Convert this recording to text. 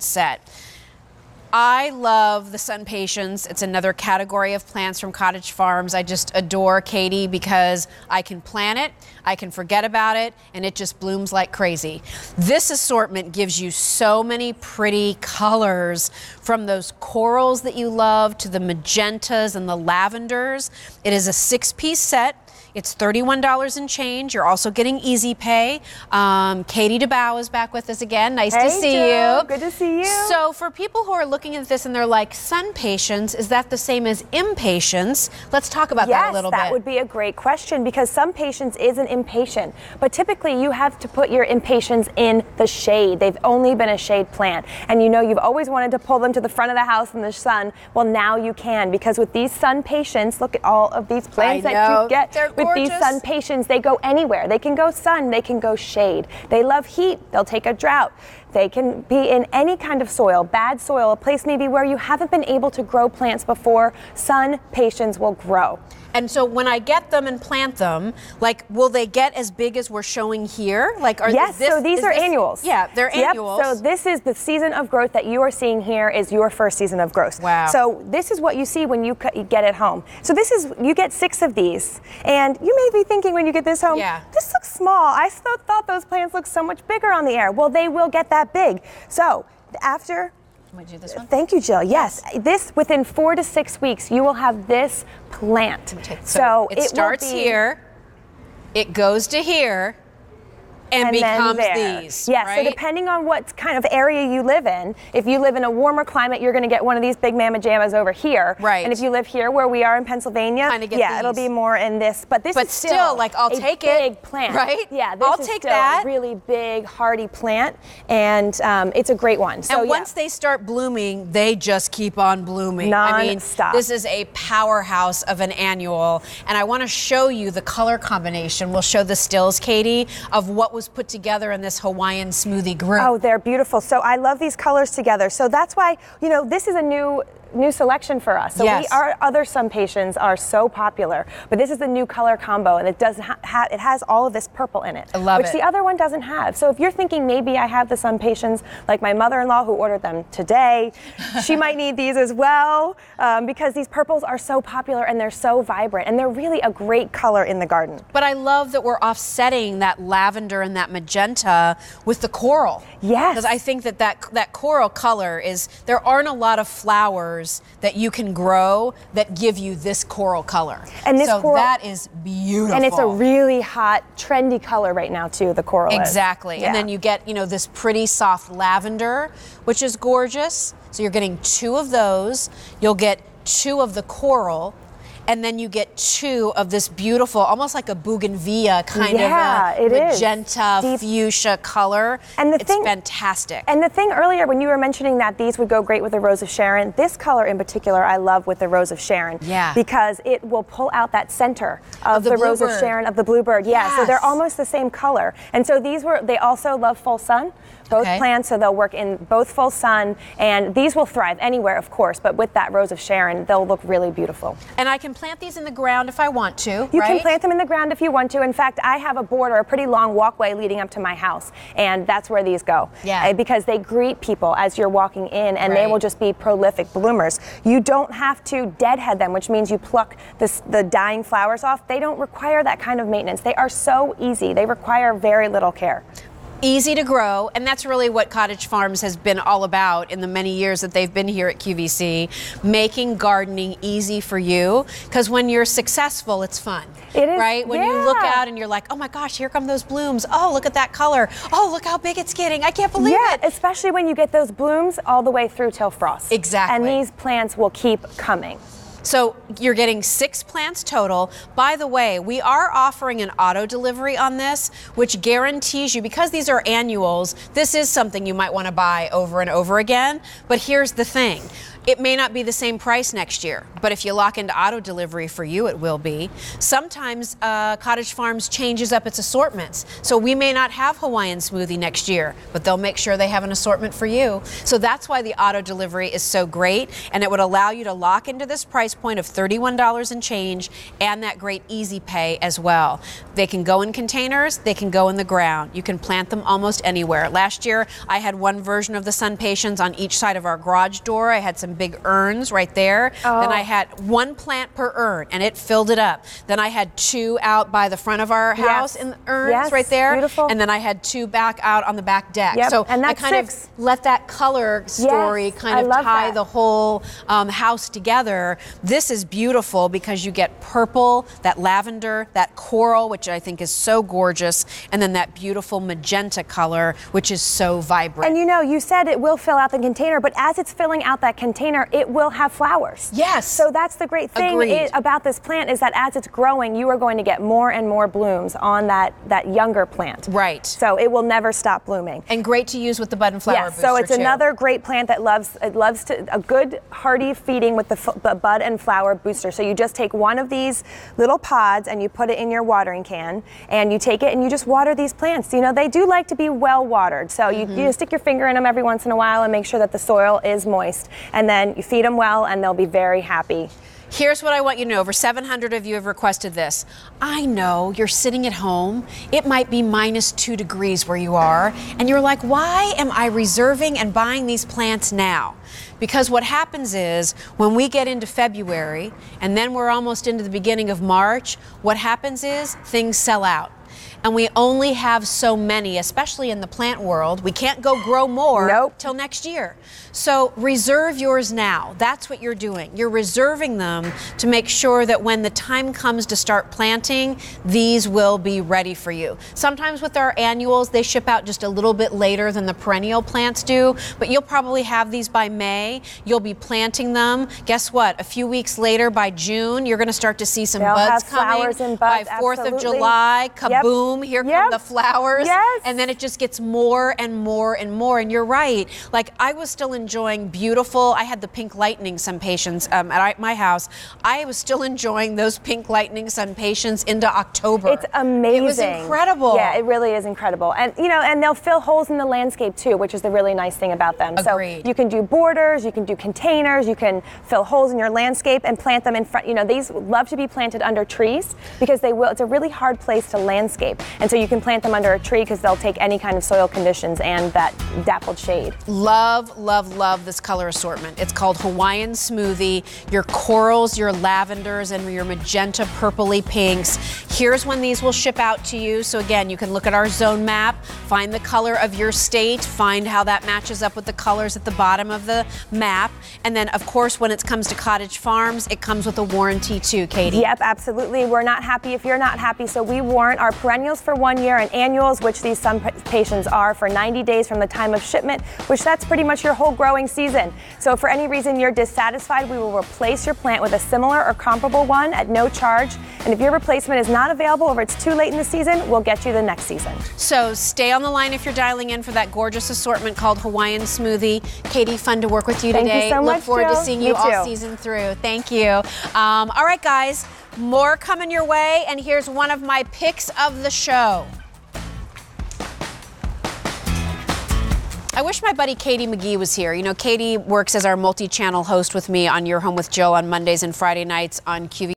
set. I love the SunPatiens. It's another category of plants from Cottage Farms. I just adore Katie because I can plant it, I can forget about it, and it just blooms like crazy. This assortment gives you so many pretty colors, from those corals that you love to the magentas and the lavenders. It is a 6-piece set. It's $31 and change. You're also getting easy pay. Katie DeBow is back with us again. Nice to see you. Good to see you. So for people who are looking at this and they're like, SunPatiens, is that the same as impatiens? Let's talk about that a little bit. Yes, that would be a great question, because SunPatiens is an impatient. But typically you have to put your impatiens in the shade. They've only been a shade plant. And you know you've always wanted to pull them to the front of the house in the sun. Well, now you can, because with these SunPatiens, look at all of these plants that you get. They're with gorgeous. these SunPatiens, they go anywhere. They can go sun, they can go shade. They love heat, they'll take a drought. They can be in any kind of soil, bad soil, a place maybe where you haven't been able to grow plants before. SunPatiens will grow. And so when I get them and plant them, like, will they get as big as we're showing here? Like, yes, so these are annuals. Yeah, they're annuals. So this is the season of growth that you are seeing here is your first season of growth. Wow. So this is what you see when you get it home. So this is, you get 6 of these. And you may be thinking when you get this home, this looks small. I still thought those plants looked so much bigger on the air. Well, they will get that big. So after... Want to do this one? Thank you, Jill. Yes. This, within 4 to 6 weeks, you will have this plant. So it starts here, it goes to here, and becomes these. Yeah, right? So depending on what kind of area you live in, if you live in a warmer climate, you're going to get one of these big mamma jammas over here. Right. And if you live here where we are in Pennsylvania, it'll be more in this. But this is still like, I'll take it. Big plant. Right? Yeah, this I'll is take still that. a really big, hardy plant, and it's a great one. So and once they start blooming, they just keep on blooming. Non-stop. I mean, this is a powerhouse of an annual, and I want to show you the color combination. We'll show the stills, Katie, of what was put together in this Hawaiian smoothie group. Oh, they're beautiful. So I love these colors together. So that's why, you know, this is a new selection for us. So our other SunPatiens are so popular, but this is the new color combo, and it does it has all of this purple in it, I love which the other one doesn't have. So if you're thinking maybe I have the SunPatiens, like my mother-in-law who ordered them today, she might need these as well, because these purples are so popular and they're so vibrant, and they're really a great color in the garden. But I love that we're offsetting that lavender and that magenta with the coral. Yes. Because I think that coral color is, there aren't a lot of flowers that you can grow that give you this coral color. And this so coral, that is beautiful. And it's a really hot, trendy color right now too, the coral Exactly. is. And then you get, you know, this pretty soft lavender, which is gorgeous. So you're getting 2 of those. You'll get 2 of the coral. And then you get 2 of this beautiful, almost like a bougainvillea kind of a magenta, fuchsia color. And it's fantastic. And the thing earlier, when you were mentioning that these would go great with the Rose of Sharon, this color in particular I love with the Rose of Sharon. Yeah. Because it will pull out that center of the Rose of Sharon, of the bluebird. Yeah, so they're almost the same color. And so they also love full sun. Both plants, so they'll work in both full sun, and these will thrive anywhere, of course, but with that Rose of Sharon, they'll look really beautiful. And I can plant these in the ground if I want to, You can plant them in the ground if you want to. In fact, I have a border, a pretty long walkway leading up to my house, and that's where these go. Yeah. Because they greet people as you're walking in, and they will just be prolific bloomers. You don't have to deadhead them, which means you pluck the dying flowers off. They don't require that kind of maintenance. They are so easy. They require very little care. Easy to grow, and that's really what Cottage Farms has been all about in the many years that they've been here at QVC, making gardening easy for you, because when you're successful, it's fun. It is, right? When you look out and you're like, oh my gosh, here come those blooms. Oh, look at that color. Oh, look how big it's getting. I can't believe it. Especially when you get those blooms all the way through till frost. Exactly. And these plants will keep coming. So you're getting 6 plants total. By the way, we are offering an auto delivery on this, which guarantees you, because these are annuals, this is something you might want to buy over and over again. But here's the thing. It may not be the same price next year, but if you lock into auto delivery, for you it will be. Sometimes Cottage Farms changes up its assortments. So we may not have Hawaiian Smoothie next year, but they'll make sure they have an assortment for you. So that's why the auto delivery is so great, and it would allow you to lock into this price price point of $31 and change, and that great easy pay as well. They can go in containers, they can go in the ground. You can plant them almost anywhere. Last year, I had one version of the SunPatiens on each side of our garage door. I had some big urns right there. Oh. Then I had one plant per urn, and it filled it up. Then I had two out by the front of our house in the urns right there. Beautiful. And then I had two back out on the back deck. Yep. So and I that's kind 6. of let that color story kind of tie the whole house together. This is beautiful because you get purple, that lavender, that coral, which I think is so gorgeous, and then that beautiful magenta color, which is so vibrant. And you know, you said it will fill out the container, but as it's filling out that container, it will have flowers. Yes. So that's the great thing about this plant, is that as it's growing, you are going to get more and more blooms on that younger plant. Right. So it will never stop blooming. And great to use with the bud and flower booster so it's too. another great plant that loves a good hearty feeding with the bud and flower booster. So you just take one of these little pods and you put it in your watering can, and you take it and you just water these plants. You know, they do like to be well watered. So you stick your finger in them every once in a while and make sure that the soil is moist. And then you feed them well and they'll be very happy. Here's what I want you to know. Over 700 of you have requested this. I know you're sitting at home. It might be -2 degrees where you are. And you're like, why am I reserving and buying these plants now? Because what happens is when we get into February and then we're almost into the beginning of March, what happens is things sell out. And we only have so many, especially in the plant world. We can't go grow more till next year. So reserve yours now. That's what you're doing. You're reserving them to make sure that when the time comes to start planting, these will be ready for you. Sometimes with our annuals, they ship out just a little bit later than the perennial plants do, but you'll probably have these by May. You'll be planting them. Guess what? A few weeks later, by June, you're going to start to see some buds coming. Flowers and buds, by 4th of July, kaboom. Here come the flowers. Yes. And then it just gets more and more and more. And you're right. Like, I was still enjoying beautiful, I had the pink lightning SunPatiens at my house. I was still enjoying those pink lightning SunPatiens into October. It's amazing. It was incredible. Yeah, it really is incredible. And you know, and they'll fill holes in the landscape too, which is the really nice thing about them. Agreed. So you can do borders, you can do containers, you can fill holes in your landscape and plant them in front. You know, these love to be planted under trees because they will. It's a really hard place to landscape. And so you can plant them under a tree because they'll take any kind of soil conditions and that dappled shade. Love, love, love this color assortment. It's called Hawaiian Smoothie. Your corals, your lavenders, and your magenta purpley pinks. Here's when these will ship out to you. So again, you can look at our zone map, find the color of your state, find how that matches up with the colors at the bottom of the map. And then, of course, when it comes to Cottage Farms, it comes with a warranty too, Katie. Yep, absolutely. We're not happy if you're not happy, so we warrant our perennials for 1 year and annuals, which these SunPatiens are, for 90 days from the time of shipment, which that's pretty much your whole growing season. So if for any reason you're dissatisfied, we will replace your plant with a similar or comparable one at no charge. And if your replacement is not available or it's too late in the season, we'll get you the next season. So stay on the line if you're dialing in for that gorgeous assortment called Hawaiian Smoothie. Katie, fun to work with you today. Thank you so much, Look forward to seeing you all season through. Thank you. All right, guys, more coming your way, and here's one of my picks of the show. I wish my buddy Katie McGee was here. You know, Katie works as our multi-channel host with me on Your Home with Jill on Mondays and Friday nights on QVC.